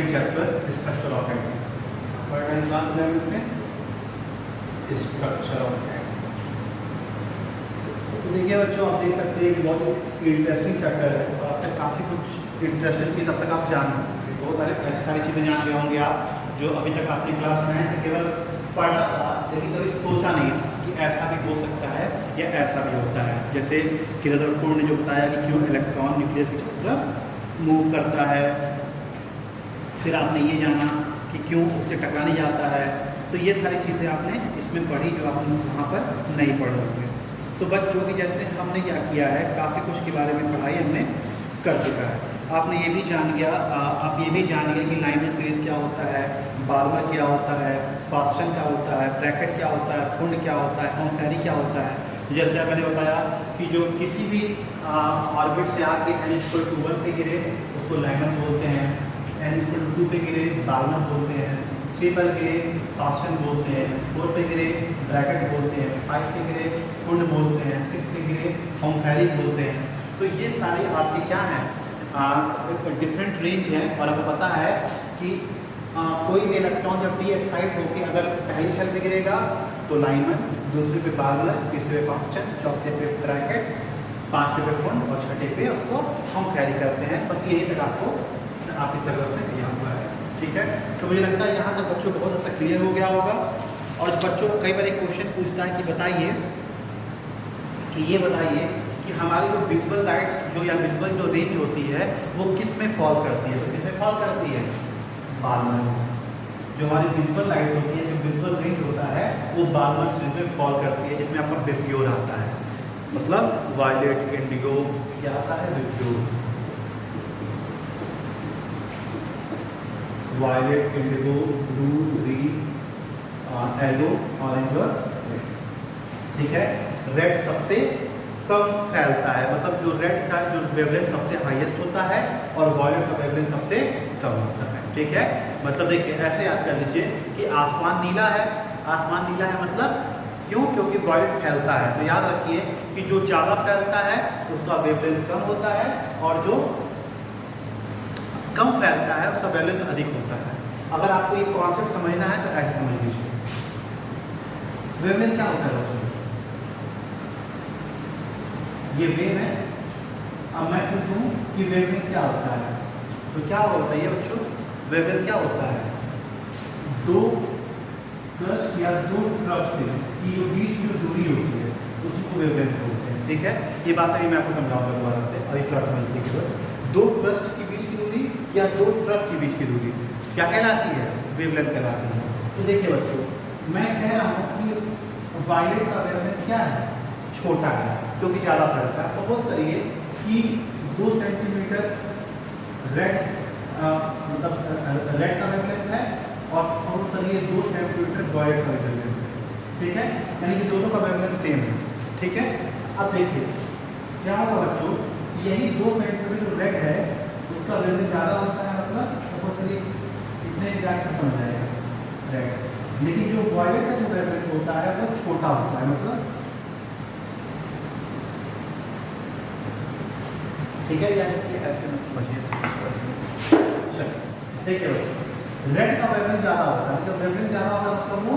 Second chapter structure of atom. पढ़ रहे हैं क्लास 11 में स्ट्रक्चर ऑफ एटम। तो देखिए बच्चों, आप देख सकते हैं कि बहुत इंटरेस्टिंग चैप्टर है और आप तक काफ़ी कुछ इंटरेस्टिंग चीज़ अब तक आप जान गए। बहुत सारे ऐसी सारी चीज़ें जान गए होंगे आप जो अभी तक आपने क्लास में है केवल पढ़ा था, लेकिन कभी सोचा नहीं था कि ऐसा भी हो सकता है या ऐसा भी होता है। जैसे कि रदरफोर्ड ने जो बताया कि क्यों इलेक्ट्रॉन न्यूक्लियस की तरफ मूव करता है, फिर आपने ये जाना कि क्यों उससे टकराने जाता है। तो ये सारी चीज़ें आपने इसमें पढ़ी जो आपने वहाँ पर नहीं पढ़े होंगे। तो बच्चों की जैसे हमने क्या किया है, काफ़ी कुछ के बारे में पढ़ाई हमने कर चुका है। आपने ये भी जान गया, आप ये भी जान गए कि लाइनर सीरीज़ क्या होता है, बार्बर क्या होता है, पास्टन क्या होता है, ब्रैकेट क्या होता है, फुंड क्या होता है, हॉमफेरी क्या होता है। जैसे मैंने बताया कि जो किसी भी ऑर्बिट से आके n=1 पे गिरे उसको लाइनर बोलते हैं, n=2 पे गिरे बार्बर बोलते हैं, 3 पर गिरे पास्टन बोलते हैं, 4 पे गिरे ब्रैकेट बोलते हैं, 5 पे गिरे फुंड बोलते हैं, 6 पे गिरे हॉमफेरी बोलते हैं। तो ये सारे आपके क्या हैं, डिफरेंट रेंज है। और आपको पता है कि कोई भी इलेक्ट्रॉन जब डी एक्साइट होकर अगर पहली शेल पे गिरेगा तो लाइनर, दूसरे पे बार्बर, तीसरे पे पास्टन, चौथे पे ब्रैकेट, पांचवे पे फुंड और छठे पे उसको हम फैरी करते हैं। बस यही तक आपको आपकी सिलेबस में दिया हुआ है, ठीक है। तो मुझे लगता है यहाँ तक बच्चों बहुत हद तक क्लियर हो गया होगा। और बच्चों कई बार एक क्वेश्चन पूछता है कि बताइए कि ये बताइए कि हमारी जो विजुअल लाइट्स जो या विजुअल जो रेंज होती है वो किस में फॉल करती है। तो किस में फॉल करती है, बार्बर। जो हमारी विजुअल लाइट्स होती है, जो विजुअल रेंज होता है वो बार्बर सीरीज में फॉल करती है, जिसमें आपका विबग्योर आता है। मतलब वायलेट, इंडिगो क्या आता है, VIBGYOR, violet, indigo, blue, green, yellow, orange और रेड, ठीक है। रेड सबसे कम फैलता है, मतलब जो रेड का जो वेवलेंथ सबसे हाईएस्ट होता है और वायलेट का वेवलेंथ सबसे कम होता है, ठीक है। मतलब देखिए ऐसे याद कर लीजिए कि आसमान नीला है, आसमान नीला है मतलब क्यों, क्योंकि वायलेट फैलता है। तो याद रखिए कि जो ज़्यादा फैलता है उसका वेवलेंथ कम होता है और जो कम फैलता है उसका वेवलेंथ अधिक होता है। अगर आपको ये कॉन्सेप्ट समझना है तो ऐसे समझ लीजिए। वेवलेंथ क्या होता है बच्चों, ये वेव है। अब मैं पूछूं कि वेवलेंथ क्या होता है तो क्या होता है ये बच्चों, वेवलेंथ क्या होता है, दो क्रस्ट या दो तरफ से की जो बीच की जो दूरी होती है उसको वेवलेंथ बोलते हैं, ठीक है। ये बात अभी मैं आपको समझाऊंगा दोबारा से, अभी थोड़ा समझने की जरूरत। दो क्रस्ट की बीच की दूरी या दो तरफ की बीच की दूरी क्या कहलाती है, वेवलेंथ कहलाती है। तो देखिए बच्चों, मैं कह रहा हूँ कि वायलेट का वेवलेंथ क्या है, छोटा है क्योंकि ज़्यादा फैलता है। सपोज करिए कि 2 सेंटीमीटर रेड मतलब रेड का वेवलेंथ है और सपोज करिए 2 सेंटीमीटर वायलेट का वेवलेंथ है, ठीक है। यानी कि दोनों का वेवलेंथ सेम है, ठीक है। अब देखिए क्या होगा बच्चों, यही 2 सेंटीमीटर जो रेड है उसका वेवलेंथ ज़्यादा होता है, मतलब सपोज करिए इतने जाके खत्म हो जाएगा रेड, लेकिन जो वायलेट का जो वेवलेंथ होता है वो छोटा होता है, मतलब ठीक है। यानी कि ऐसे मत समझिए, चलिए ठीक है। रेड का वेवलेंथ ज़्यादा होता है, जब वेवलेंथ ज़्यादा होता है मतलब वो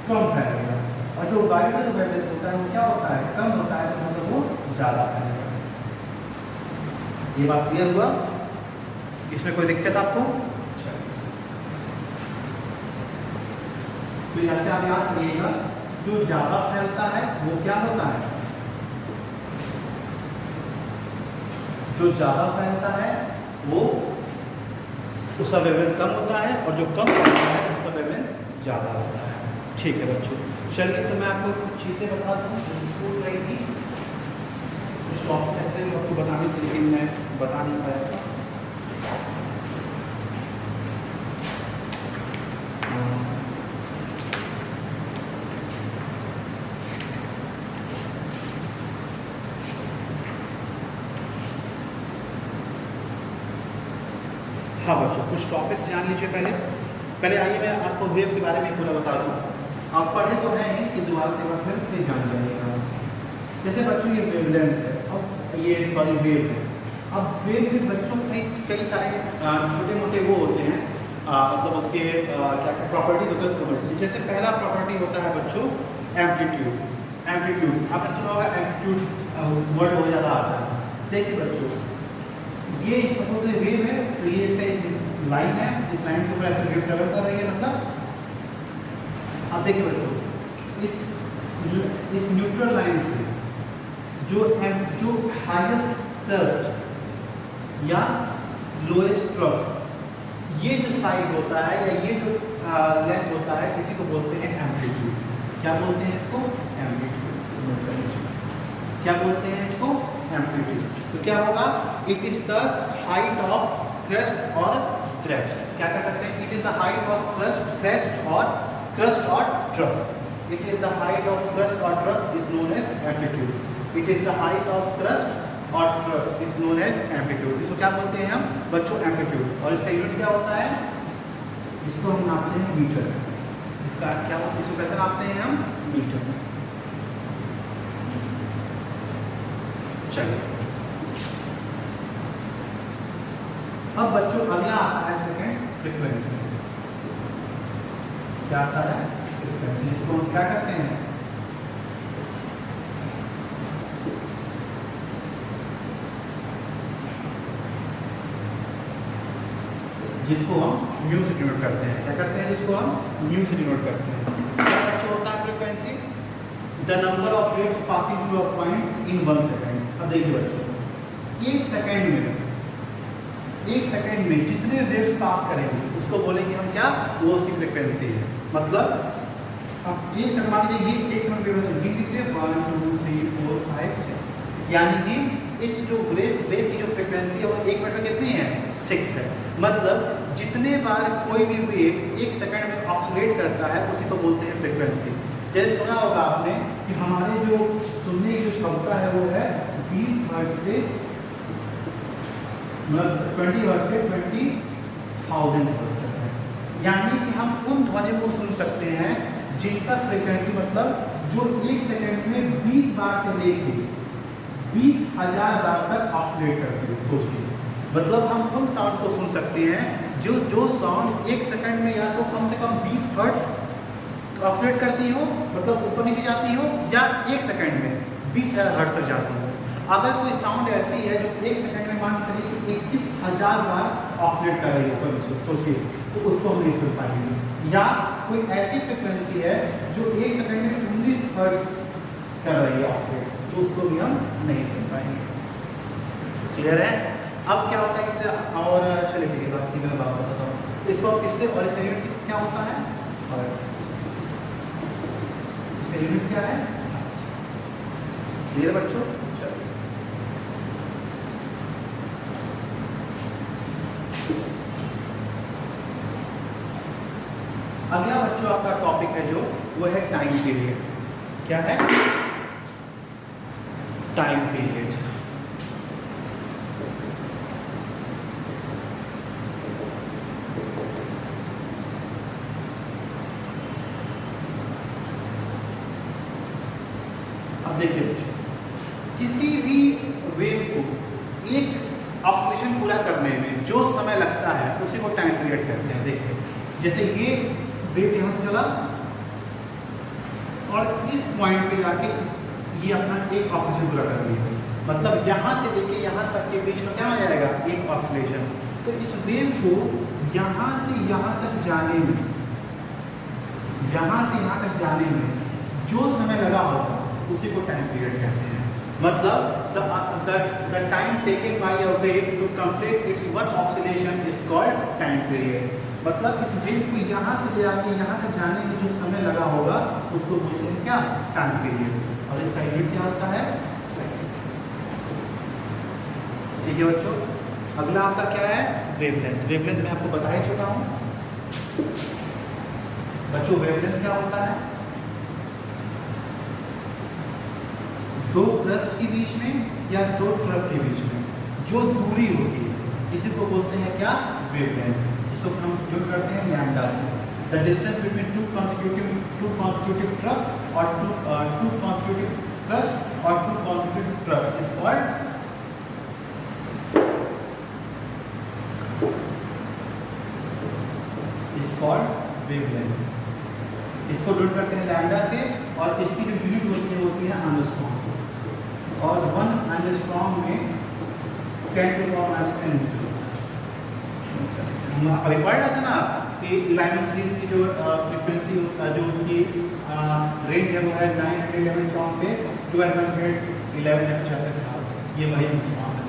कम फैलेगा, और जो वायलेट का जो वेवलेंथ होता है वो क्या होता है, कम होता है, तो मतलब वो ज़्यादा फैलेगा। ये बात क्लियर हुआ, इसमें कोई दिक्कत आपको? तो यहाँ से आप याद करिएगा, जो ज़्यादा फैलता है वो क्या होता है, जो ज़्यादा फैलता है वो उसका वेवलेंथ कम होता है और जो कम फैलता है उसका वेवलेंथ ज़्यादा होता है, ठीक है बच्चों। चलिए तो मैं आपको कुछ चीज़ें बता दूँ जो छूट रही थी, कुछ टॉपिक ऐसे जो आपको बताने थे लेकिन मैं बता नहीं पाया था। हाँ बच्चों, कुछ टॉपिक्स जान लीजिए पहले आइए मैं आपको वेव के बारे में पूरा बता दूँ। आप पढ़े तो हैं कि दोबारा से एक बार फिर जान जाइएगा। जैसे बच्चों ये वेवलेंथ है, अब ये सॉरी वेव है। अब वेव में बच्चों कई सारे छोटे मोटे वो होते हैं मतलब उसके क्या क्या प्रॉपर्टीज होते हैं उसको समझते हैं। जैसे पहला प्रॉपर्टी होता है बच्चों एम्पलीट्यूड। एम्पलीट्यूड आपने सुना होगा, एम्पलीट्यूड वर्ड बहुत ज़्यादा आता है। देखिए बच्चों, ये सपोज वेव है, तो ये इसका एक लाइन है, इस लाइन के ऊपर ऐसे वेव ट्रेवल कर रही है। मतलब अब देखिए बच्चों, इस न्यूट्रल लाइन से जो हाईएस्ट थ्रस्ट या लोएस्ट ट्रफ, ये जो साइज होता है या ये जो लेंथ होता है, इसी को बोलते हैं एम्पलीट्यूड। क्या बोलते हैं इसको? एम्पलीट्यूड। क्या बोलते हैं इसको? एम्पलीट्यूड। तो क्या होगा? It is the height of crest और ट्रेफ्ट। क्या कर सकते हैं? It is the height of crest और trough. It is the height of crest और trough is known as amplitude. It is the height of crest और trough is known as amplitude. इसको क्या बोलते हैं हम बच्चों? एम्पलीट्यूड। और इसका यूनिट क्या होता है? इसको हम नापते हैं मीटर। इसका क्या होता है? इसको कैसे नापते हैं हम? मीटर में। चलिए, अब बच्चों अगला आता है सेकंड, फ्रीक्वेंसी। क्या आता है? फ्रीक्वेंसी। इसको हम क्या करते हैं? जिसको हम म्यू से डिनोट करते हैं। क्या करते हैं? जिसको हम म्यू से डिनोट करते हैं। क्या बच्चों होता है frequency? The number of waves passing through a point in 1 second. अब देखिए बच्चों, एक सेकेंड में जितने वेव्स पास करेंगे उसको बोलेंगे हम क्या? वो उसकी फ्रीक्वेंसी है। मतलब अब एक सेकंड, मान लीजिए ये एक सेकंड वेव है, गिन लीजिए 1 2 3 4 5 6, यानी कि इस जो वेव की जो फ्रीक्वेंसी है वो एक मिनट में कितनी है? 6 है। मतलब जितने बार कोई भी वेव एक सेकंड में ऑसिलेट करता है उसी को बोलते हैं फ्रीक्वेंसी। जैसे सुना होगा आपने कि हमारे जो सुनने की जो क्षमता है वो है 20 हर्ट्ज से, मतलब 20 हर्ट्ज से 20,000 हर्ट्ज तक है। यानी कि हम उन ध्वनि को सुन सकते हैं जिनका फ्रीक्वेंसी मतलब जो एक सेकंड में 20 बार से लेके 20,000 बार तक ऑसिलेट करते हैं। सोचिए, मतलब हम उन साउंड को सुन सकते हैं जो साउंड एक सेकंड में या तो कम से कम 20 हर्ट्ज ऑसिलेट करती हो, मतलब ऊपर नीचे जाती हो, या एक सेकंड में 20,000 हर्ट्ज तक जाती हो। अगर कोई साउंड ऐसी है जो एक सेकंड में मान चलिए कि 21,000 बार ऑसिलेट कर रही है ऊपर नीचे, सोचिए, तो उसको हम नहीं सुन पाएंगे। या कोई ऐसी फ्रिक्वेंसी है जो एक सेकंड में 19 हर्ट्ज कर रही है ऑसिलेट, तो उसको भी हम नहीं सुन पाएंगे। क्लियर है? अब क्या होता है इससे, और चलिए ठीक है, बाकी मैं बात बताता हूँ। इसको आप किससे, और इसका यूनिट क्या होता है? हर्ट्ज। इसका यूनिट क्या है? हर्ट्ज। क्लियर बच्चों? चलिए, अगला बच्चों आपका टॉपिक है जो वो है टाइम पीरियड। क्या है? Time period. अब देखिए बच्चों, किसी भी वेव को एक ऑसिलेशन पूरा करने में जो समय लगता है उसी को टाइम पीरियड कहते हैं। देखिए, जैसे ये वेव यहाँ से चला और इस पॉइंट पे जाके ये अपना एक ऑसिलेशन पूरा कर रही है, मतलब यहाँ से लेके यहाँ तक के बीच में क्या आ जाएगा? एक ऑसिलेशन। तो इस वेव को यहाँ से यहाँ तक जाने में, यहाँ से यहाँ तक जाने में जो समय लगा होगा उसी को टाइम पीरियड कहते हैं। मतलब the time taken by a wave to complete its one oscillation is called time period। मतलब इस वेव को यहाँ से ले आके यहाँ तक जाने में जो समय लगा होगा उसको बोलते हैं क्या? Time period. और इसका यूनिट क्या होता है? सेकंड। ठीक है बच्चों, अगला आपका क्या है? वेवलेंथ। वेवलेंथ मैं आपको बता ही चुका हूँ बच्चों। वेवलेंथ क्या होता है? दो क्रस्ट के बीच में या दो ट्रफ के बीच में जो दूरी होती है इसी को बोलते हैं क्या? वेवलेंथ। इसको हम जो करते हैं लैम्डा से। The distance between two consecutive troughs और टू कॉन्सिक्यूटिव क्रस्ट और to consecutive troughs is called called wavelength. इसको डिनोट करते हैं लैम्डा से और इसकी जो यूनिट होती है एंगस्ट्रॉम और 1 एंगस्ट्रॉम में 10 टू पावर -10 मीटर। अभी पढ़ रहा था ना कि लाइमन सीरीज की जो फ्रीक्वेंसी जो उसकी रेंज है वो है 911 एंगस्ट्रॉम से 1211 अच्छा से था, ये वही एंगस्ट्रॉम है।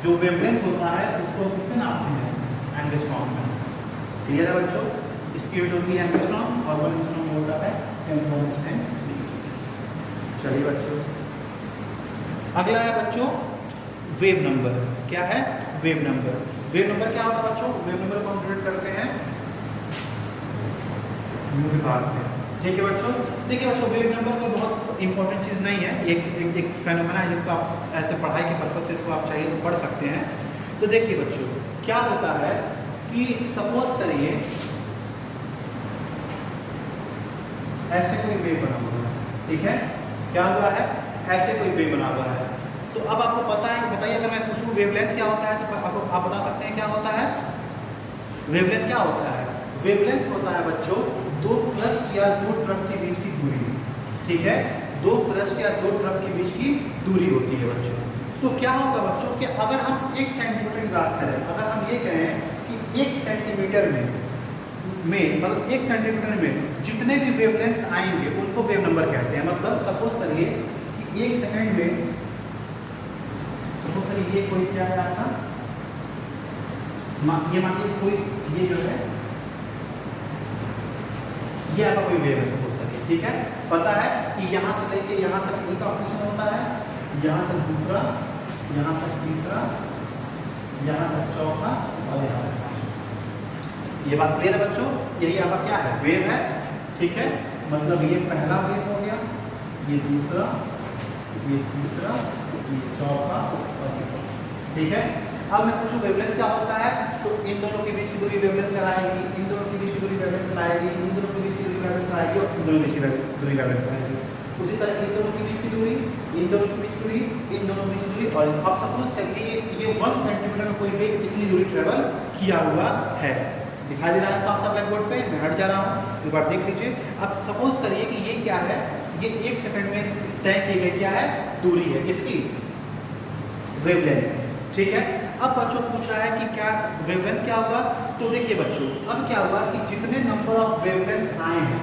जो वेवलेंथ होता है उसको किसमें नापते हैं एंगस्ट्रॉम में। क्लियर है बच्चों, इसकी यूनिट होती है एंगस्ट्रॉम और 1 एंगस्ट्रॉम होता है 10 टू -10 मीटर। चलिए बच्चों, अगला है बच्चों वेव नंबर। क्या है वेव नंबर? वेव नंबर क्या होता है बच्चों? वेव नंबर को हम डिनोट करते हैं म्यू के बाद में। ठीक है बच्चों, देखिए बच्चों वेव नंबर कोई बहुत इंपॉर्टेंट चीज़ नहीं है, एक फेनोमेना है जिसको आप ऐसे पढ़ाई के पर्पज से इसको आप चाहिए तो पढ़ सकते हैं। तो देखिए बच्चों क्या होता है कि सपोज करिए ऐसे कोई वेव बना हुआ है, ठीक है, क्या हुआ है ऐसे कोई वेव बना हुआ है। तो अब आपको पता है, बताइए अगर मैं पूछूं वेवलेंथ क्या होता है तो आपको आप बता सकते हैं क्या होता है वेवलेंथ? क्या होता है वेवलेंथ? होता है बच्चों दो क्रस्ट या दो ट्रफ के बीच की दूरी। ठीक है, दो क्रस्ट या दो ट्रफ के बीच की दूरी होती है बच्चों। तो क्या होगा बच्चों कि अगर हम 1 सेंटीमीटर की बात करें, अगर हम ये कहें कि 1 सेंटीमीटर में मतलब 1 सेंटीमीटर में जितने भी वेवलेंथ्स आएंगे उनको वेव नंबर कहते हैं। मतलब सपोज करिए कि 1 सेकंड में ये कोई क्या है आपका, ये मानिए कोई ये जो है ये आपका कोई वेव है सपोज करिए, ठीक है। पता है कि यहाँ से लेके यहाँ तक एक ऑपरेशन होता है, यहाँ तक दूसरा, यहाँ तक तीसरा, यहाँ तक चौथा और यहाँ तक पांचवा। ये बात क्लियर है बच्चों? यही आपका क्या है वेव है, ठीक है। मतलब ये पहला वेव हो गया, ये दूसरा, ये तीसरा, ये चौथा और ये, ठीक है। अब मैं पूछूं वेवलेंथ क्या होता है, तो इन दोनों के बीच की दूरी वेवलेंथ कहलाएगी, इन दोनों के बीच की दूरी वेवलेंथ कहलाएगी, इन दोनों के बीच की दूरी वेवलेंथ कहलाएगी और इन दोनों के बीच की दूरी वेवलेंथ कहलाएगी। उसी तरह इन दोनों के बीच की दूरी, इन दोनों के बीच की दूरी, इन दोनों के बीच की दूरी। और अब सपोज करिए ये 1 सेंटीमीटर में कोई वेव इतनी दूरी ट्रेवल किया हुआ है, दिखाई दे रहा है साफ साफ ब्लैक बोर्ड पे, मैं हट जा रहा हूँ, एक बार देख लीजिए। अब सपोज करिए कि ये क्या है, ये 1 सेकंड में तय की गई क्या है दूरी है, किसकी वेवलेंथ, ठीक है। अब बच्चों पूछ रहा है कि क्या वेवलेंथ क्या होगा, तो देखिए बच्चों अब क्या होगा कि जितने नंबर ऑफ वेवलेंथ्स आए हैं,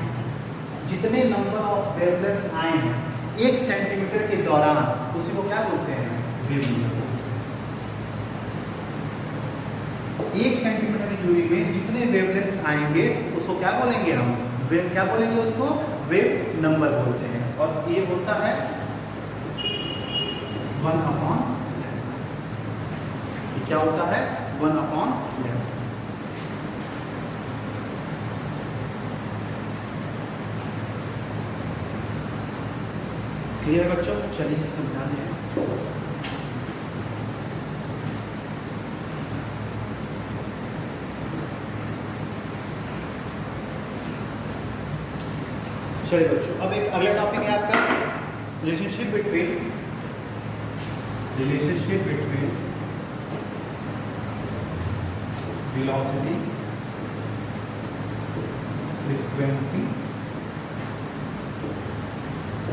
जितने नंबर ऑफ वेवलेंथ्स आए हैं 1 सेंटीमीटर के दौरान, उसी को क्या बोलते हैं वेवलेंथ। 1 सेंटीमीटर की दूरी में जितने वेवलेंथ्स आएंगे उसको क्या बोलेंगे हम वेव, क्या बोलेंगे उसको वेव नंबर बोलते हैं। और ये होता है 1/λ। क्या होता है 1/λ। क्लियर है बच्चों? चलिए समझा दें। चलिए बच्चों अब एक अगला टॉपिक है आपका रिलेशनशिप बिटवीन वेलोसिटी, फ्रीक्वेंसी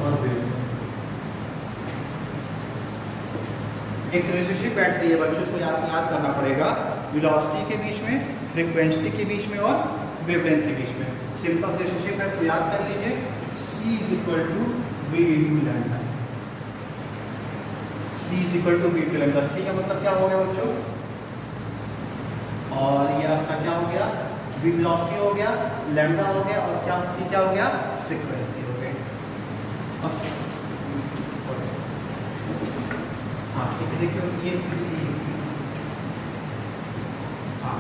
और वेव। एक रिलेशनशिप बैठती है बच्चों, इसको याद करना पड़ेगा वेलोसिटी के बीच में, फ्रीक्वेंसी के बीच में और वेवलेंथ के बीच में। सिंपल रिलेशनशिप है, इसको याद कर लीजिए, C = V × lambda. C = V × lambda. C का मतलब क्या हो गया बच्चों, और ये आपका क्या हो गया V वेलोसिटी हो गया, लैम्डा हो गया, और क्या C क्या हो गया फ्रीक्वेंसी हो गई। हाँ ठीक है, देखिए ये हाँ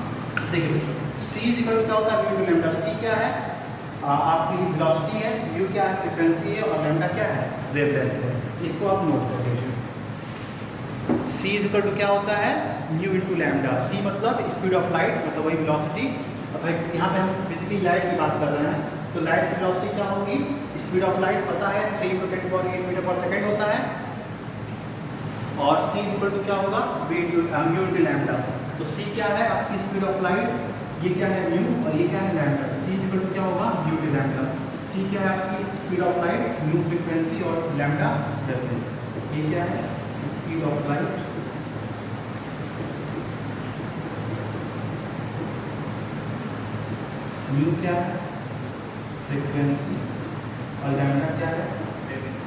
देखिए बच्चों C = क्या होता है V × लैम्डा। C क्या है आपकी वेलोसिटी है, U क्या है फ्रीक्वेंसी है, और लैम्डा क्या है वेवलेंथ है। इसको आप नोट कर लीजिए। C = क्या होता है न्यू × लैम्डा। C मतलब स्पीड ऑफ लाइट, मतलब वही वेलोसिटी। अब यहाँ पे हम बेसिकली लाइट की बात कर रहे हैं, तो लाइट की वेलोसिटी क्या होगी, स्पीड ऑफ लाइट पता है 3 × 10⁸ मीटर/सेकंड होता है, और C = क्या होगा V × लैम्डा। तो C क्या है आपकी स्पीड ऑफ लाइट, ये क्या है म्यू और ये क्या है lambda. C is equal to क्या होगा म्यू टू लैम्डा। सी क्या है आपकी speed of light, mu frequency और लैम्डा वेवलेंथ। ये क्या है स्पीड ऑफ लाइट, म्यू क्या है फ्रीक्वेंसी और लैम्डा क्या है वेवलेंथ।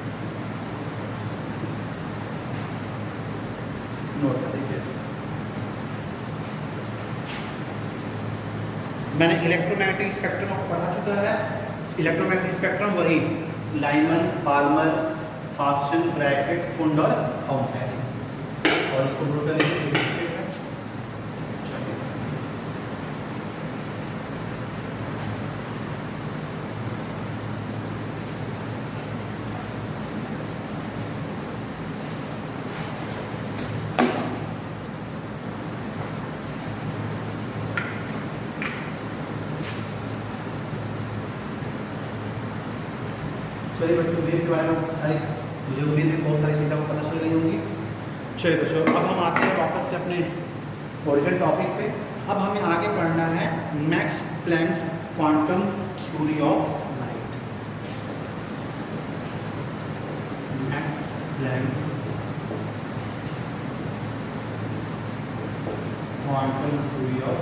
नोट कर लीजिए इसको। मैंने इलेक्ट्रोमैग्नेटिक स्पेक्ट्रम पढ़ा चुका है। इलेक्ट्रोमैग्नेटिक स्पेक्ट्रम वही लाइमन, पाल्मर, फास्टन, ब्रैकेट, फुंड और हॉमफेरी। और इसको नोट कर लीजिए। चलिए बच्चों वेव के बारे में सारी मुझे उम्मीद है बहुत सारी चीज़ें आपको पता चल गई होंगी। चलिए बच्चों अब हम आते हैं वापस से अपने ओरिजिनल टॉपिक पे। अब हमें आगे पढ़ना है Max Planck's quantum theory of light. Max Planck's quantum theory of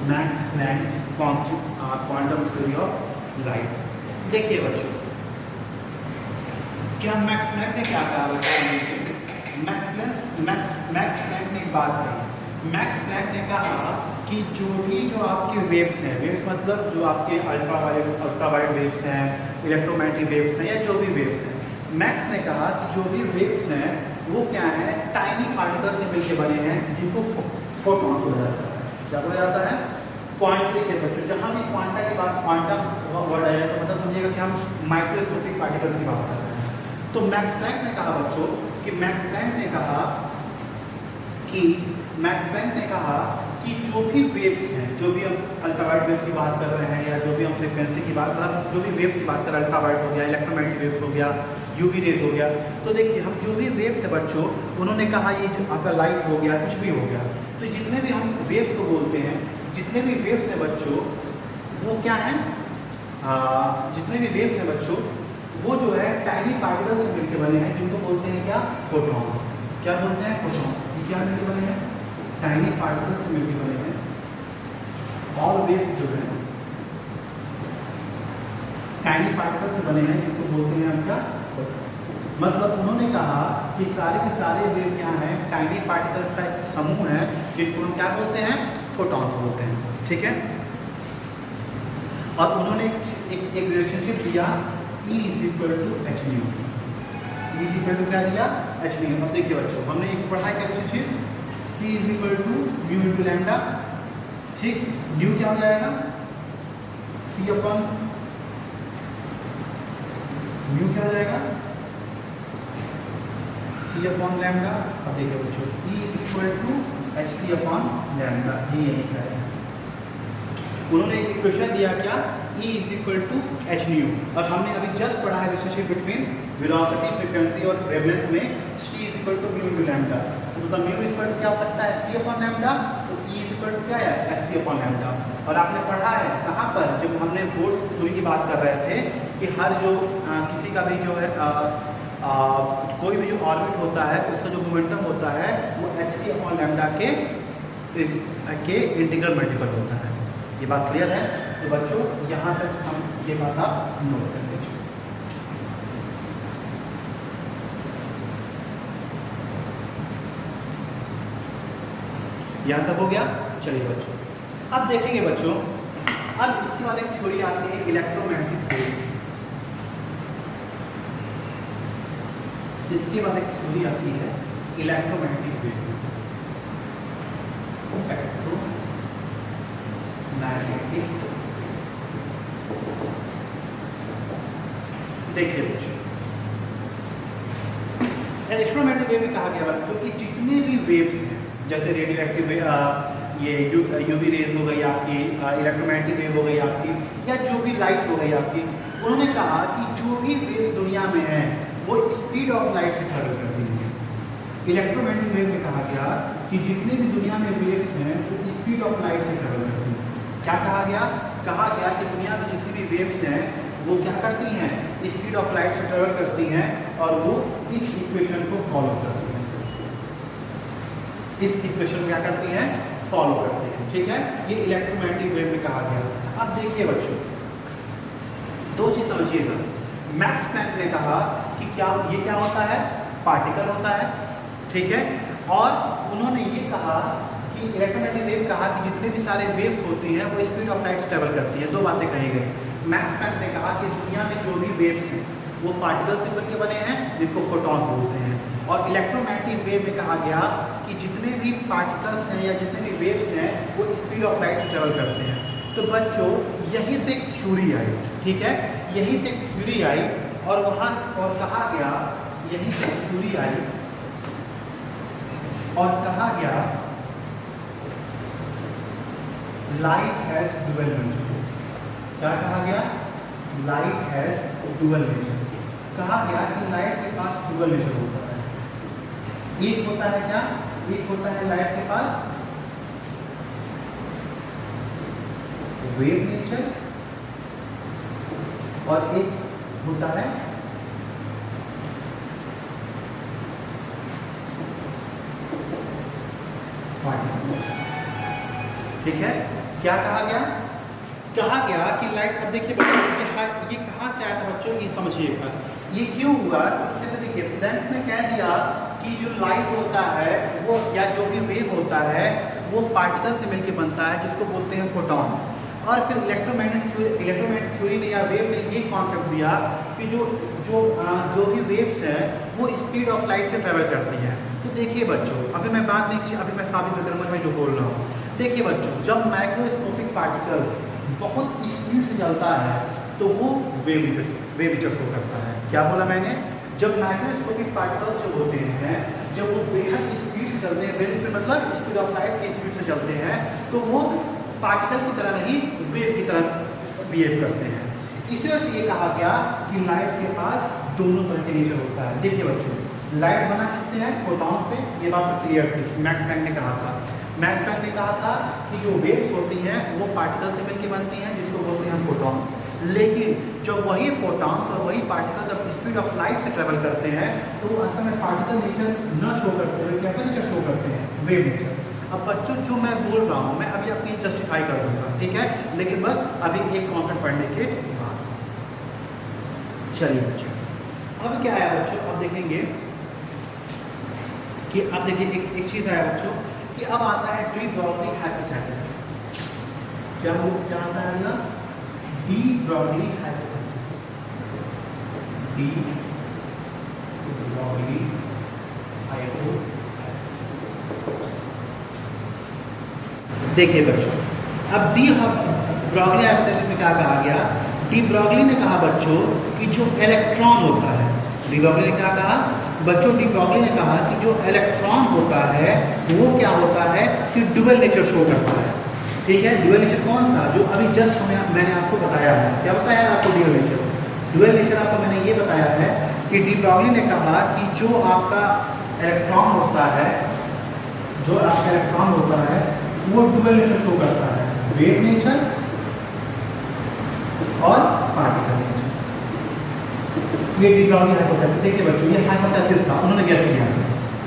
Max Planck's quantum theory of light. देखिए बच्चों क्या मैक्स प्लैंक ने क्या कहा मैक्स प्लैंक ने एक बात कही। मैक्स प्लैंक ने कहा कि जो आपके वेव्स हैं, वेव्स मतलब जो आपके अल्ट्रावायलेट वेव्स हैं, इलेक्ट्रोमैग्नेटिक वेव्स हैं या जो भी वेव्स हैं, मैक्स ने कहा कि जो भी वेव्स हैं वो क्या है टाइनी पार्टिकल से मिलकर बने हैं जिनको फोटॉन्स बोला जाता है। क्या बोला जाता है क्वांटम के बच्चों। जहाँ भी क्वांटा की बात क्वांटम वर्ड आया तो मतलब समझिएगा कि हम माइक्रोस्कोपिक पार्टिकल्स की बात कर रहे हैं। तो मैक्स प्लैंक ने कहा बच्चों कि मैक्स प्लैंक ने कहा कि जो भी वेव्स हैं, जो भी हम अल्ट्रावायलेट वेव्स की बात कर रहे हैं या जो भी हम फ्रीक्वेंसी की बात मतलब जो भी वेव्स की बात कर रहे हैं, अल्ट्रावायलेट हो गया, इलेक्ट्रोमैग्नेटिक वेव्स हो गया, यूवी रेज हो गया, तो देखिए हम जो भी वेव्स है बच्चों उन्होंने कहा ये जो आपका लाइट हो गया कुछ भी हो गया, तो जितने भी हम वेव्स को बोलते हैं, जितने भी वेव्स हैं बच्चों वो क्या हैं जितने भी वेव्स हैं बच्चों वो जो है टाइनी पार्टिकल्स से मिलकर बने हैं जिनको बोलते हैं क्या फोटॉन्स। क्या बोलते हैं फोटॉन्स। ये क्या मिलकर बने हैं टाइनी पार्टिकल्स से मिलकर बने हैं। ऑल वेव्स जो है टाइनी पार्टिकल्स से बने हैं जिनको बोलते हैं हम क्या फोटॉन्स। मतलब उन्होंने कहा कि सारे के सारे वेव क्या हैं टाइनी पार्टिकल्स का एक समूह है जिनको हम क्या बोलते हैं फोटॉन्स बोलते हैं। ठीक है। और उन्होंने एक रिलेशनशिप दिया E is equal to H nu. E is equal to क्या दिया एच न्यू। अब देखिए बच्चों हमने एक पढ़ा क्या relationship C is equal to mu into lambda. ठीक। न्यू क्या हो जाएगा C अपॉन म्यू क्या हो जाएगा C अपॉन लैम्डा। अब देखिए बच्चों E is equal to H C upon lambda. ये यहीं से है। उन्होंने एक इक्वेशन दिया क्या E is equal to H nu. और हमने अभी जस्ट पढ़ा है रिलेशनशिप बिटवीन वेलोसिटी फ्रीक्वेंसी और वेवलेंथ में C is equal to mu into lambda. तो म्यू इज इक्वल टू क्या हो सकता है C अपॉन लैम्डा। तो E इज इक्वल टू क्या है एच सी अपॉन लैम्डा। और आपने पढ़ा है कहाँ पर जब हमने फोर्स थ्योरी की बात कर रहे थे कि हर जो किसी का भी जो है कोई भी जो ऑर्बिट होता है उसका जो मोमेंटम होता है वो एच सी अपॉन लैम्डा के इंटीग्रल मल्टीपल होता है। ये बात क्लियर है। तो बच्चों यहाँ तक हम ये बात आप नोट कर लीजिए। यहाँ तक हो गया। चलिए बच्चों अब देखेंगे बच्चों अब इसके बाद एक थ्योरी आती है इलेक्ट्रोमैग्नेटिक वेव। इसके बाद एक थ्योरी आती है इलेक्ट्रोमैग्नेटिक वेव। देखिए बच्चों इलेक्ट्रोमैग्नेटिक वेव में कहा गया बच्चों कि जितने भी वेव्स हैं जैसे रेडियो एक्टिव ये यूवी रेज हो गई आपकी, इलेक्ट्रोमैग्नेटिक वेव हो गई आपकी, या जो भी लाइट हो गई आपकी, उन्होंने कहा कि जो भी वेव्स दुनिया में है वो स्पीड ऑफ लाइट से ट्रैवल करती है। इलेक्ट्रोमैग्नेटिक वेव में कहा गया कि जितने भी दुनिया में वेव्स हैं वो स्पीड ऑफ लाइट से ट्रेवल करती हैं। क्या कहा गया? कहा गया कि दुनिया में जितनी भी वेव्स हैं वो क्या करती हैं? स्पीड ऑफ लाइट से ट्रेवल करती हैं और वो इस इक्वेशन को फॉलो करती हैं। इस इक्वेशन को क्या करती हैं? फॉलो करती हैं। ठीक है, ये इलेक्ट्रोमैग्नेटिक वेव में कहा गया। अब देखिए बच्चों, दो चीज समझिएगा। मैक्स प्लैंक ने कहा कि ये क्या होता है? पार्टिकल होता है। ठीक है, और उन्होंने ये कहा कि इलेक्ट्रोमैग्नेटिक वेव कहा कि जितने भी सारे वेव्स होती हैं वो स्पीड ऑफ लाइट से ट्रेवल करती है। दो बातें कही गई। मैक्स प्लैंक ने कहा कि दुनिया में जो भी वेव्स हैं वो पार्टिकल से मिलकर बने हैं जिनको फोटॉन्स बोलते हैं। और इलेक्ट्रोमैग्नेटिक वेव में कहा गया कि जितने भी पार्टिकल्स हैं या जितने भी वेव्स हैं वो स्पीड ऑफ लाइट से ट्रेवल करते हैं। तो बच्चों यहीं से एक थ्योरी आई। ठीक है, यहीं से एक थ्योरी आई और वहाँ और कहा गया, यहीं से एक थ्योरी आई और कहा गया लाइट हैज डुअल नेचर। क्या कहा गया? Light has dual nature. कहा गया कि लाइट के पास डुअल नेचर होता है। एक होता है क्या? एक होता है लाइट के पास वेव नेचर और एक होता है पार्टिकल। ठीक है, क्या कहा गया? कहा गया कि लाइट, अब देखिए बच्चों ये कहाँ से आया था बच्चों, ये समझिएगा। ये क्यों हुआ? जैसे देखिए प्लैंक ने कह दिया कि जो लाइट होता है वो या जो भी वेव होता है वो पार्टिकल से मिलकर बनता है जिसको बोलते हैं फोटॉन। और फिर इलेक्ट्रोमैग्नेटिक थ्योरी ने या वेव ने ये कॉन्सेप्ट दिया कि जो भी वेव्स हैं वो स्पीड ऑफ लाइट से ट्रेवल करती हैं। तो देखिए बच्चों, अभी मैं साबित करूँगा मैं जो बोल रहा हूँ। देखिए बच्चों, जब माइक्रोस्कोपिक पार्टिकल्स बहुत स्पीड से चलता है तो वो वेव शो करता है। क्या बोला मैंने? जब माइक्रोस्कोपिक पार्टिकल्स जो होते हैं जब वो बेहद स्पीड से चलते हैं, बेहद स्पीड मतलब स्पीड ऑफ लाइट की स्पीड से चलते हैं, तो वो पार्टिकल की तरह नहीं वेव की तरह बिहेव करते हैं। इसी वजह से ये कहा गया कि लाइट के पास दोनों तरह के नेचर होता है। देखिए बच्चों, लाइट बना किससे है? फोटॉन से। ये बात तो क्लियर थी। मैक्स प्लैंक ने कहा था कि जो वेव्स होती हैं वो पार्टिकल से मिलकर बनती हैं जिसको बोलते हैं फोटॉन्स। लेकिन जब वही फोटॉन्स और वही पार्टिकल जब स्पीड ऑफ लाइट से ट्रेवल करते हैं तो वो असल में पार्टिकल नेचर न शो करते हुए कैसा नेचर शो करते हैं? Wave nature. अब बच्चों जो मैं बोल रहा हूँ मैं अभी अपनी जस्टिफाई कर दूंगा, ठीक है, लेकिन बस अभी एक कॉन्सेप्ट पढ़ने के बाद। चलिए बच्चों, अब क्या आया बच्चों? अब देखेंगे कि अब देखिए एक चीज़ आया बच्चों कि अब आता है डी ब्रॉगली हाइपोथेसिस। क्या आता है अगला? De Broglie hypothesis. De Broglie hypothesis. देखिए बच्चों, अब डी ब्रॉगली हाइपोथेसिस में क्या कहा गया? डी ब्रॉगली ने कहा बच्चों कि जो इलेक्ट्रॉन होता है, डी ब्रॉगली ने क्या कहा बच्चों? डी ब्रॉगली ने कहा कि जो इलेक्ट्रॉन होता है वो क्या होता है कि डुअल नेचर शो करता है। ठीक है, डुअल नेचर कौन सा? जो अभी जस्ट मैंने आपको बताया है। क्या बताया आपको? Dual nature. डुअल नेचर आपको मैंने ये बताया है कि डी ब्रॉगली ने कहा कि जो आपका इलेक्ट्रॉन होता है वो डुअल नेचर शो करता है, वेव नेचर और पार्टिकल नेचर। ये डी ब्रॉगली हाइपोथेसिस। देखिए बच्चों, ये हाइपोथेसिस था, उन्होंने गैस किया।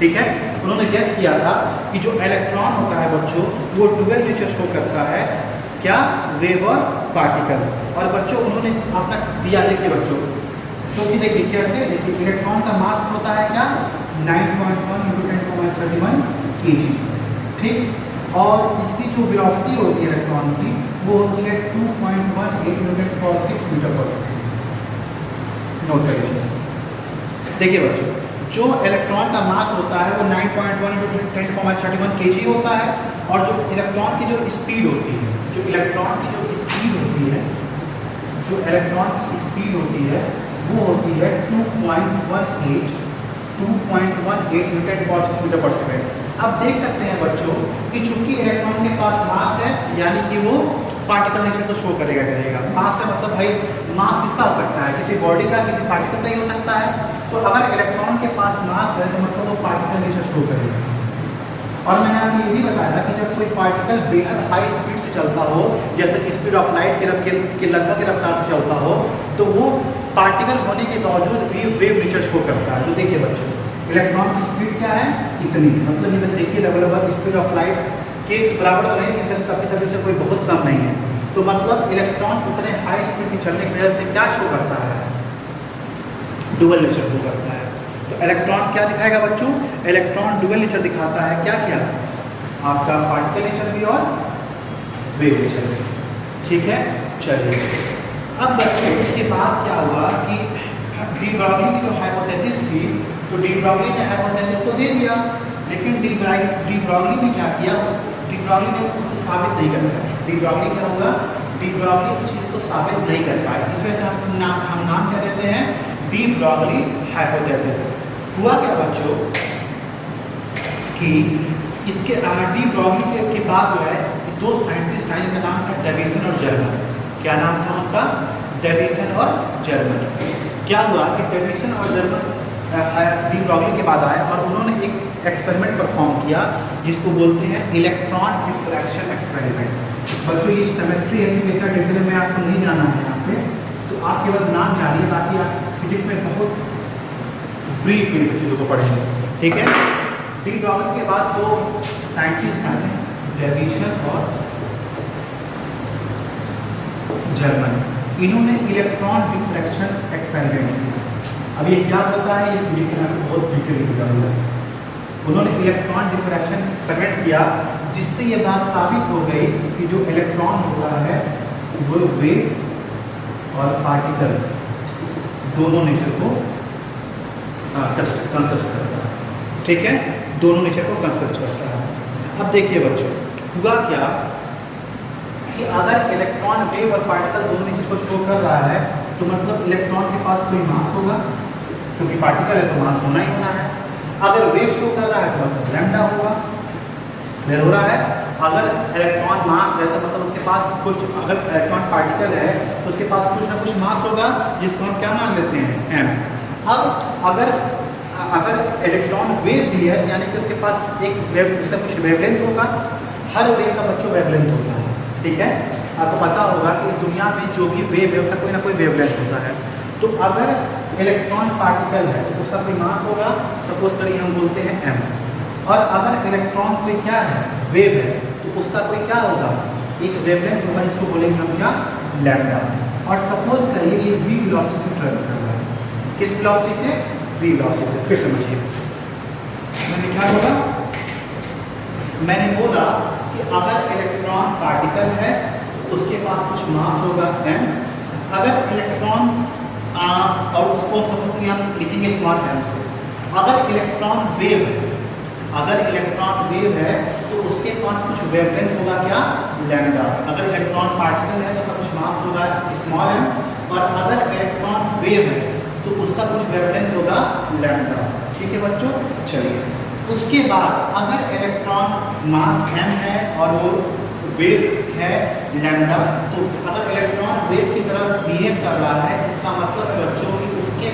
ठीक है, उन्होंने गैस किया था कि जो इलेक्ट्रॉन होता है बच्चों वो डुअल नेचर शो करता है, क्या? वेव और पार्टिकल। और बच्चों उन्होंने अपना दिया, देखिए बच्चों, क्योंकि देखिए कैसे, देखिए इलेक्ट्रॉन का मास होता है क्या? 9.1 × 10⁻31 kg। ठीक, और इसकी जो वेलोसिटी होती है इलेक्ट्रॉन की वो होती है 2.18 × 10⁻6 मीटर/सेकंड। नोट करिए। देखिए बच्चों, जो इलेक्ट्रॉन का मास होता है वो 9.1 × 10⁻31 kg होता है, और जो इलेक्ट्रॉन की जो स्पीड होती है, वो होती है 2.18 × 10⁻6 मीटर/सेकंड। अब देख सकते हैं बच्चों कि चूंकि इलेक्ट्रॉन के पास मास है यानी कि वो पार्टिकल नेचर तो शो करेगा। मास है मतलब भाई मास किसका हो सकता है? किसी बॉडी का, किसी पार्टिकल का ही हो सकता है। तो अगर इलेक्ट्रॉन के पास मास मास है तो मतलब वो पार्टिकल नेचर शो करेगा। और मैंने आपको ये भी बताया कि जब कोई पार्टिकल बेहद हाई स्पीड से चलता हो, जैसे कि स्पीड ऑफ लाइट के लगभग की रफ्तार से चलता हो, तो वो पार्टिकल होने के बावजूद भी वेव नेचर शो करता है। तो देखिए बच्चों, इलेक्ट्रॉन की स्पीड क्या है, इतनी, मतलब ये देखिए लगभग स्पीड ऑफ लाइट के बराबर तो नहीं, लेकिन तभी तभी से कोई बहुत कम नहीं है। तो मतलब इलेक्ट्रॉन उतने हाई स्पीड की चलने की वजह से क्या शो करता है, डुअल नेचर शो करता है। तो इलेक्ट्रॉन क्या दिखाएगा बच्चों, इलेक्ट्रॉन डुअल नेचर दिखाता है, क्या क्या, आपका पार्टिकल नेचर भी और वेव नेचर भी। ठीक है, चलिए अब बच्चों इसके बाद क्या हुआ कि डी ब्रॉगली की जो हाइपोथेसिस थी, तो डी ब्रॉगली ने हाइपोथेसिस तो दे दिया, लेकिन डी ब्रॉगली ने क्या किया, डी ब्रॉगली ने उसको साबित नहीं कर पाया। डी ब्रॉगली क्या हुआ, डी ब्रॉगली इस चीज़ को साबित नहीं कर पाए, इस वजह से हम नाम क्या देते हैं, डी ब्रॉगली हाइपोथेसिस। हुआ क्या बच्चों कि इसके डी ब्रॉगली के बाद जो है दो साइंटिस्ट आए, जिनका नाम था डेविसन और जर्मन। क्या नाम था उनका, डेविसन और जर्मन। क्या हुआ कि डेविसन और जर्मन डी ब्रॉगली के बाद आए और उन्होंने एक एक्सपेरिमेंट परफॉर्म किया जिसको बोलते हैं इलेक्ट्रॉन डिफ्रैक्शन एक्सपेरिमेंट। बच्चों ये केमिस्ट्री है, इतना डिटेल में आपको नहीं जाना है यहाँ पे, तो आप केवल नाम जानिए, बाकी आप फिजिक्स में बहुत ब्रीफ में सब चीज़ों को पढ़ेंगे। ठीक है, डी ब्रॉगली के बाद दो साइंटिस्ट आए, डेविसन और जर्मन। इन्होंने इलेक्ट्रॉन डिफ्रैक्शन एक्सपेरिमेंट किया। अब ये क्या होता है, ये फिजिक्स में आपको बहुत डिटेल में जाना है। उन्होंने इलेक्ट्रॉन डिफ्रैक्शन एक्सपेरिमेंट किया, जिससे ये बात साबित हो गई कि जो इलेक्ट्रॉन होता है वो वेव और पार्टिकल दोनों नेचर को कंसिस्ट करता है। ठीक है, दोनों नेचर को कंसिस्ट करता है। अब देखिए बच्चों, हुआ क्या कि अगर इलेक्ट्रॉन वेव और पार्टिकल दोनों नेचर को शो कर रहा है, तो मतलब इलेक्ट्रॉन के पास कोई मास होगा, क्योंकि पार्टिकल है तो मास होना ही होना है। अगर वेव शो कर रहा है तो मतलब लैम्डा होगा। क्लियर हो रहा है, अगर इलेक्ट्रॉन मास है तो मतलब उसके पास कुछ, अगर इलेक्ट्रॉन पार्टिकल है तो उसके पास कुछ ना कुछ मास होगा, जिसको हम क्या मान लेते हैं, m। अब अगर इलेक्ट्रॉन वेव भी है, यानी कि उसके पास एक वेव, उसका कुछ वेवलेंथ होगा। हर वेव का बच्चों वेवलेंथ होता है। ठीक है, आपको पता होगा कि इस दुनिया में जो भी वेव है उसका कोई ना कोई वेवलेंथ होता है। तो अगर इलेक्ट्रॉन पार्टिकल है तो उसका कोई मास होगा, सपोज करिए हम बोलते हैं m। और अगर इलेक्ट्रॉन कोई क्या है, वेव है, तो उसका कोई क्या होगा, एक वेवलेंथ होगा, जिसको बोलेंगे हम क्या, लैम्डा। और सपोज करिए ये v वेलोसिटी से ट्रेवल कर रहा है। किस वेलोसिटी से, v वेलोसिटी से। फिर समझिए मैंने क्या बोला, मैंने बोला कि अगर इलेक्ट्रॉन पार्टिकल है तो उसके पास कुछ मास होगा m। अगर इलेक्ट्रॉन और उसको सपोज करिए हम लिखेंगे स्मॉल m से। अगर इलेक्ट्रॉन वेव है, अगर इलेक्ट्रॉन वेव है तो उसके पास कुछ वेवलेंथ होगा, क्या, लैम्डा। अगर इलेक्ट्रॉन पार्टिकल है तो उसका कुछ मास होगा स्मॉल m। और अगर इलेक्ट्रॉन वेव है तो उसका कुछ वेवलेंथ होगा लैम्डा। ठीक है बच्चों, चलिए उसके बाद अगर इलेक्ट्रॉन मास m है और वो वेव है लैम्डा, तो अगर इलेक्ट्रॉन वेव की तरह बिहेव कर रहा है, इसका मतलब है बच्चों कि उसके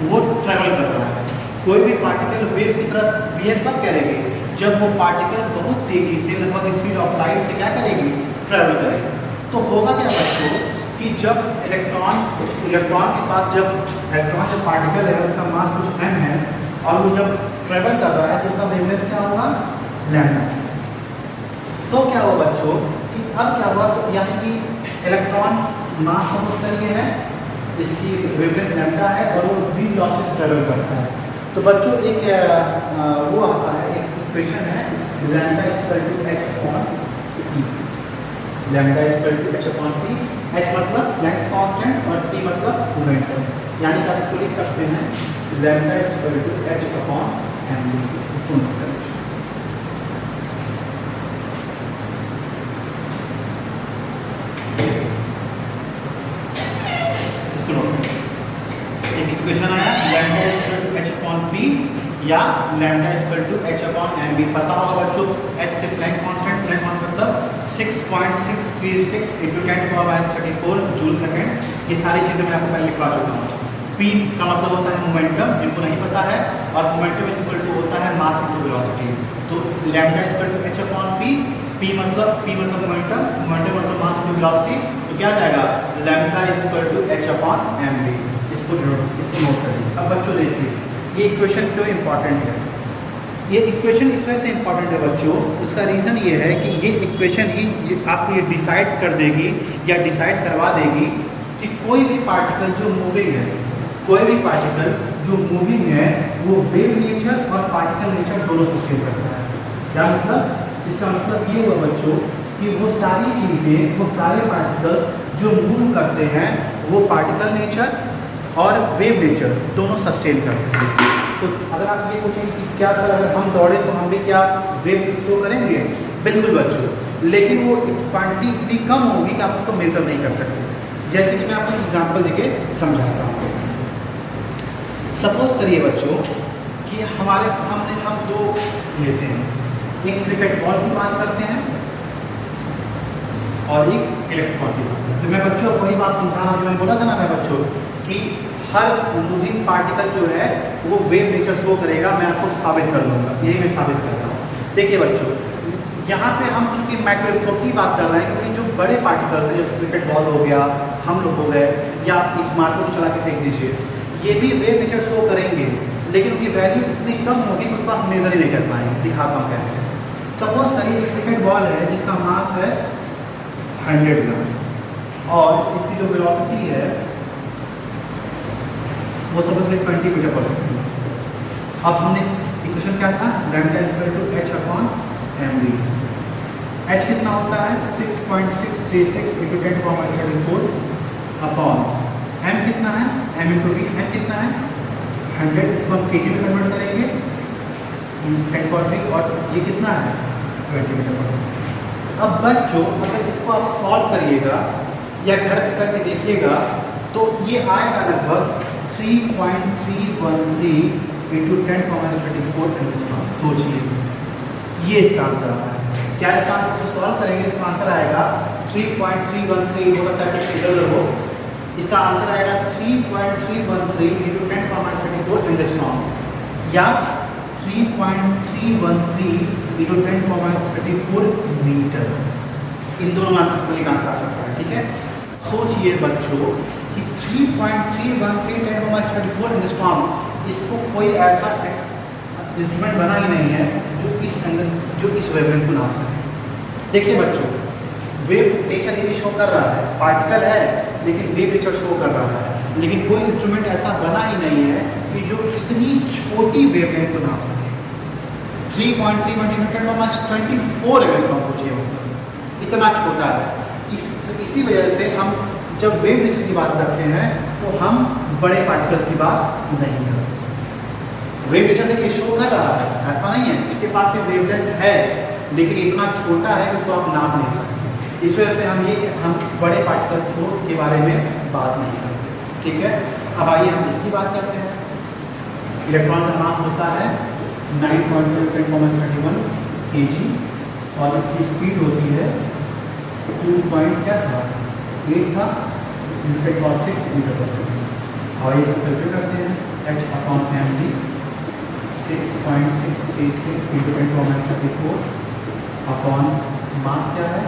वो ट्रैवल कर रहा है। कोई भी पार्टिकल वेव की तरह बिहेव कब करेगी, जब वो पार्टिकल बहुत तेजी से, लगभग स्पीड ऑफ लाइट से क्या करेगी, ट्रैवल करेगी। तो होगा क्या बच्चों कि जब इलेक्ट्रॉन के पास, जब पार्टिकल है उसका मास कुछ m है और वो जब ट्रैवल कर रहा है तो उसका वेवलेंथ क्या होगा, लैम्डा। तो क्या हुआ बच्चों कि अब क्या हुआ, तो यानी कि इलेक्ट्रॉन मास सपोज करिए है, इसकी वेवलेंथ लैम्डा है और वो v वेलोसिटी से ट्रैवल करता है। तो बच्चों एक वो आता है, एक इक्वेशन है, lambda equal to h upon p। Lambda equal to h upon p। h मतलब लेंथ कांस्टेंट और p मतलब मोमेंटम, यानी कि आप इसको लिख सकते हैं lambda equal to h upon m। इसको नोट करें। एक इक्वेशन आया lambda equal to h upon p या lambda equal to h upon mb। पता होगा बच्चों h से प्लैंक कांस्टेंट, प्लैंक कांस्टेंट मतलब 6.636 × 10⁻³ जूल सेकेंड। ये सारी चीज़ें मैं आपको पहले लिखवा चुका हूँ। P का मतलब होता है मोमेंटम, जिनको नहीं पता है, और मोमेंटम इज इक्वल टू होता है मास इनटू वेलोसिटी। तो lambda is equal to h upon p, p मतलब मोमेंटम, मोमेंटम मतलब मास इनटू वेलोसिटी, तो क्या जाएगा lambda is equal to h upon mv। इसको नोट करिए। अब बच्चों देखिए ये इक्वेशन क्यों इंपॉर्टेंट है। ये इक्वेशन इस वजह से इंपॉर्टेंट है बच्चों, उसका रीज़न ये है कि ये इक्वेशन ही आपको ये डिसाइड कर देगी या डिसाइड करवा देगी कि कोई भी पार्टिकल जो मूविंग है, कोई भी पार्टिकल जो मूविंग है वो वेव नेचर और पार्टिकल नेचर दोनों सस्टेन करता है। क्या मतलब? इसका मतलब ये हुआ बच्चों कि वो सारी चीज़ें, वो सारे पार्टिकल्स जो मूव करते हैं वो पार्टिकल नेचर और वेव नेचर दोनों सस्टेन करते हैं। तो अगर आप ये पूछें कि क्या सर अगर हम दौड़े तो हम भी क्या वेव शो करेंगे? बिल्कुल बच्चों, लेकिन वो क्वांटिटी इतनी कम होगी कि आप उसको मेजर नहीं कर सकते। जैसे कि मैं आपको एग्जांपल देके समझाता हूँ। सपोज करिए बच्चों कि हम दो लेते हैं, एक क्रिकेट बॉल की बात करते हैं और एक इलेक्ट्रॉन की बात करते हैं। तो मैं बच्चों वही बात समझा रहा हूँ, मैंने बोला था ना मैं बच्चों कि हर मूविंग पार्टिकल जो है वो वेव नेचर शो करेगा। मैं आपको साबित कर दूंगा, यही मैं साबित कर रहा हूँ। देखिए बच्चों, यहाँ पे हम चूंकि माइक्रोस्कोप की बात कर रहे हैं, क्योंकि जो बड़े पार्टिकल्स हैं जैसे क्रिकेट बॉल हो गया, हम लोग हो गए, या आप इस मार्को को चला के फेंक दीजिए, ये भी वेव नेचर शो करेंगे, लेकिन उनकी वैल्यू इतनी कम होगी कि उसको आप मेजर ही नहीं कर पाएंगे। दिखाता हूँ कैसे। सपोज करिए एक क्रिकेट बॉल है जिसका मास है 100 ग्राम और इसकी जो वेलोसिटी है वो सपोज करिए 20 मीटर पर सेकेंड। अब हमने इक्वेशन क्या था, lambda is equal to h upon mv। h कितना होता है 6.636 इंटू 10⁻34 अपॉन m कितना है, m इंटू v, m कितना है 100, इसको हम kg में कन्वर्ट करेंगे 10.3 और ये कितना है 20 मीटर पर सेकेंड। अब बच्चों अगर इसको आप सॉल्व करिएगा या घर करके देखिएगा तो ये आएगा लगभग 3.313 इंटू 10⁻34 एंगस्ट्रॉम। सोचिए ये इसका आंसर आता है। क्या इसका आंसर इसको सॉल्व करेंगे, इसका आंसर आएगा 3.313, हो सकता है कुछ इधर उधर हो, इसका आंसर आएगा 3.313 इंटू 10⁻34 एंगस्ट्रॉम या 3.313 इंटू 10⁻34 मीटर। इन दोनों में से कोई एक आंसर आ सकता है। ठीक है, सोचिए बच्चों कि 3.313 10⁻34 एंगस्ट्रॉम, इसको कोई ऐसा इंस्ट्रूमेंट बना ही नहीं है जो इस वेवलेंथ को नाप सके। देखिए बच्चों, वेव नेचर ये भी शो कर रहा है, पार्टिकल है लेकिन वेव नेचर शो कर रहा है, लेकिन कोई इंस्ट्रूमेंट ऐसा बना ही नहीं है कि जो इतनी छोटी वेवलेंथ को नाप सके। 3.313 10⁻24 एंगस्ट्रॉम, सोचिए मतलब इतना छोटा है। इसी वजह से हम जब वेव नेचर की बात करते हैं तो हम बड़े पार्टिकल्स की बात नहीं करते। वेव नेचर देखिए शो कर रहा है, ऐसा नहीं है, इसके पास भी वेवलेंथ है लेकिन इतना छोटा है कि उसको आप नाप नहीं सकते। इस वजह से हम बड़े पार्टिकल्स के बारे में बात नहीं करते। ठीक है, अब आइए हम इसकी बात करते हैं। इलेक्ट्रॉन का मास होता है 9.10⁻31 kg और इसकी स्पीड होती है 2 क्या था 8 था 10⁻6 मीटर पर सेकेंड। और इसको कैलकुलेट करते हैं h upon mv 6.636 into 10⁻34 upon mass क्या है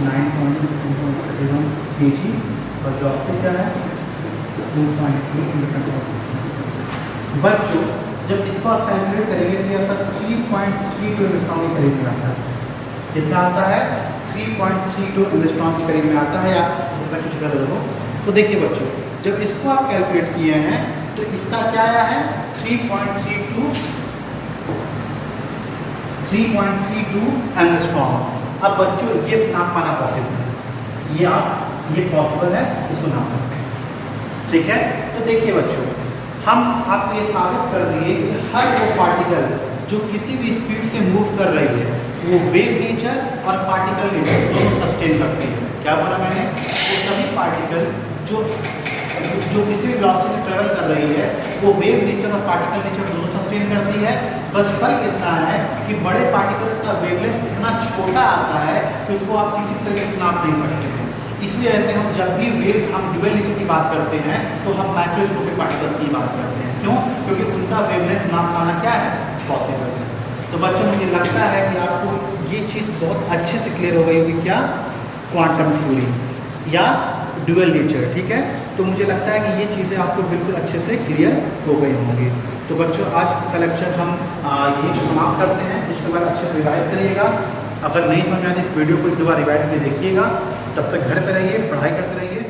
9.31 kg और वेलोसिटी क्या है 2.8 इंटू 10⁻6। बच्चों जब इसको आप कैलकुलेट करेंगे तो ये आपका 3.32 एंगस्ट्रॉम के करीब में आता है। कितना आता है 3.32 एंगस्ट्रॉम के करीब में आता है, या कुछ गलत हो तो देखिए बच्चों, जब इसको आप कैलकुलेट किए हैं तो इसका क्या आया है 3.32 एंगस्ट्रॉम। अब बच्चों ये नाप पाना पॉसिबल है, ये पॉसिबल है, इसको नाप सकते हैं। ठीक है, तो देखिए बच्चों, हम आपको ये साबित कर दिए कि हर वो पार्टिकल जो किसी भी स्पीड से मूव कर रही है वो वेव नेचर और पार्टिकल नेचर दोनों सस्टेन करती है। क्या बोला मैंने, वो सभी पार्टिकल जो किसी भी वेलोसिटी से ट्रेवल कर रही है वो वेव नेचर और पार्टिकल नेचर दोनों सस्टेन करती है। बस फर्क इतना है कि बड़े पार्टिकल्स का वेवलेंथ इतना छोटा आता है कि उसको आप किसी तरीके से नाप नहीं सकते हैं। इसलिए ऐसे हम जब भी वेव हम ड्यूअल नेचर की बात करते हैं तो हम माइक्रोस्कोपिक पार्टिकल्स की बात करते हैं। क्यों? क्योंकि उनका वेवलेंथ नाप पाना क्या है, पॉसिबल है। तो बच्चों मुझे लगता है कि आपको ये चीज़ बहुत अच्छे से क्लियर हो गई होगी, क्या, क्वांटम थ्योरी या ड्यूअल नेचर, ठीक है। तो मुझे लगता है कि ये चीज़ें आपको बिल्कुल अच्छे से क्लियर हो गई होंगी। तो बच्चों आज का लेक्चर हम ये समाप्त करते हैं। इसके बाद अच्छे से रिवाइज करिएगा। अगर नहीं समझ में आए तो इस वीडियो को एक दो बार रिवाइज में देखिएगा। तब तक घर पर रहिए, पढ़ाई करते रहिए।